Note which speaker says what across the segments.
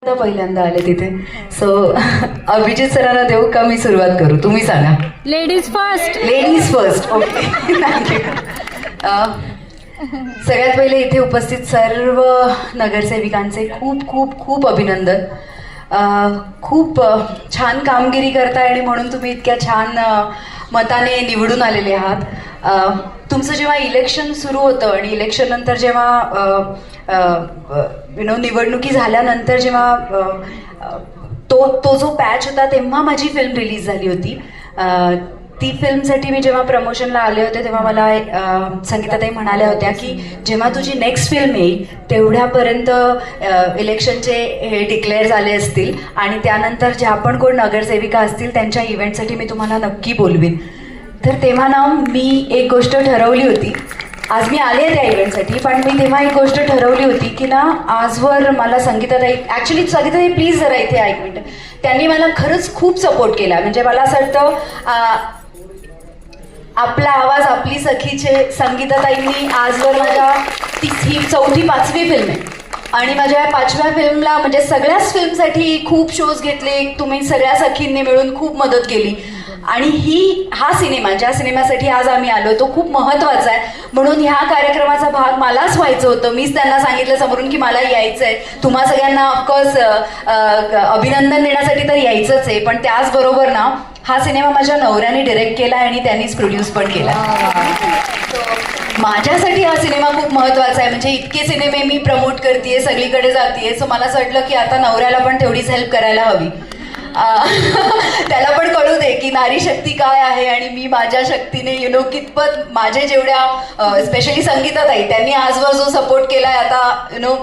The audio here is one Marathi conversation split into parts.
Speaker 1: पहिल्यांदा आले तिथे. सो अभिजित सरांना देऊ का मी सुरुवात करू? तुम्ही सांगा.
Speaker 2: Ladies first.
Speaker 1: Ladies first. Okay, thank you. सगळ्यात पहिले इथे उपस्थित सर्व नगरसेविकांचे खूप खूप खूप अभिनंदन. खूप छान कामगिरी करताय आणि म्हणून तुम्ही इतक्या छान मताने निवडून आलेले आहात. तुमचं जेव्हा इलेक्शन सुरू होतं आणि इलेक्शन नंतर जेव्हा निवडणुकी झाल्यानंतर जेव्हा तो जो पॅच होता तेव्हा माझी फिल्म रिलीज झाली होती. ती फिल्मसाठी मी जेव्हा प्रमोशनला आले होते तेव्हा मला संगीताताई म्हणाल्या होत्या की जेव्हा तुझी नेक्स्ट फिल्म येईल तेवढ्यापर्यंत इलेक्शनचे हे डिक्लेअर झाले असतील आणि त्यानंतर ज्या पण कोण नगरसेविका असतील त्यांच्या इव्हेंटसाठी मी तुम्हाला नक्की बोलवीन. तर तेव्हा ना मी एक गोष्ट ठरवली होती. आज मी आले त्या इव्हेंटसाठी, पण मी तेव्हा एक गोष्ट ठरवली होती की ना आजवर मला संगीताताई, ॲक्च्युली संगीताताई प्लीज जरा इथे ऐक मिनिट, त्यांनी मला खरंच खूप सपोर्ट केला. म्हणजे मला असं वाटतं आपला आवाज आपली सखीचे संगीताताईंनी आजवर माझ्या ही 4वी-5वी फिल्म आहे आणि माझ्या 5व्या फिल्मला म्हणजे सगळ्याच फिल्मसाठी खूप शोज घेतले. तुम्ही सगळ्या सखींनी मिळून खूप मदत केली आणि हा सिनेमा ज्या सिनेमासाठी आज आम्ही आलो तो खूप महत्त्वाचा आहे. म्हणून ह्या कार्यक्रमाचा भाग मलाच व्हायचं होतं. मीच त्यांना सांगितलं समोरून की मला यायचं आहे. तुम्हा सगळ्यांना ऑफकोर्स अभिनंदन देण्यासाठी तर यायचंच आहे, पण त्याचबरोबर ना हा सिनेमा माझ्या नवऱ्याने डिरेक्ट केला आणि त्यांनीच प्रोड्यूस पण केला. माझ्यासाठी हा सिनेमा खूप महत्त्वाचा आहे. म्हणजे इतके सिनेमे मी प्रमोट करतेय, सगळीकडे जातेय, सो मला असं वाटलं की आता नवऱ्याला पण तेवढीच हेल्प करायला हवी. त्याला पण कळू दे की नारी शक्ती काय आहे आणि मी माझ्या शक्तीने कितपत माझे जेवढ्या स्पेशली संगीताताई त्यांनी आजवर जो सपोर्ट केलाय आता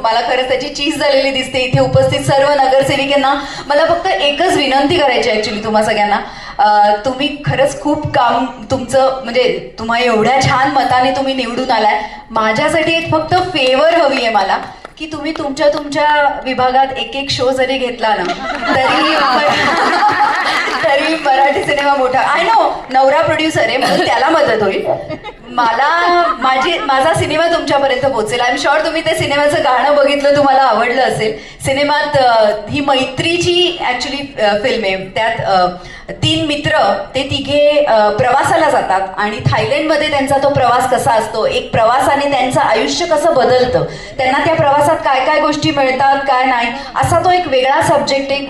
Speaker 1: मला खरंच त्याची चीज झालेली दिसते. इथे उपस्थित सर्व नगरसेविकांना मला फक्त एकच विनंती करायची ऍक्च्युली तुम्हा सगळ्यांना, तुम्ही खरंच खूप काम तुमचं म्हणजे तुम्हा एवढ्या छान मताने तुम्ही निवडून आलाय. माझ्यासाठी एक फक्त फेवर हवी आहे मला की तुम्ही तुमच्या विभागात एक शो जरी घेतला ना तरी मराठी सिनेमा मोठा. आय नो नवरा प्रोड्युसर आहे म्हणून त्याला मदत होईल. माझा सिनेमा तुमच्यापर्यंत पोहोचेल. आय एम शुअर तुम्ही त्या सिनेमाचं गाणं बघितलं, तुम्हाला आवडलं असेल. सिनेमात ही मैत्रीची ऍक्च्युली फिल्म आहे. त्यात 3 मित्र ते तिघे प्रवासाला जातात आणि थायलंडमध्ये त्यांचा तो प्रवास कसा असतो, एक प्रवासाने त्यांचं आयुष्य कसं बदलतं, त्यांना त्या प्रवासात काय काय गोष्टी मिळतात काय नाही, असा तो एक वेगळा सब्जेक्ट आहे.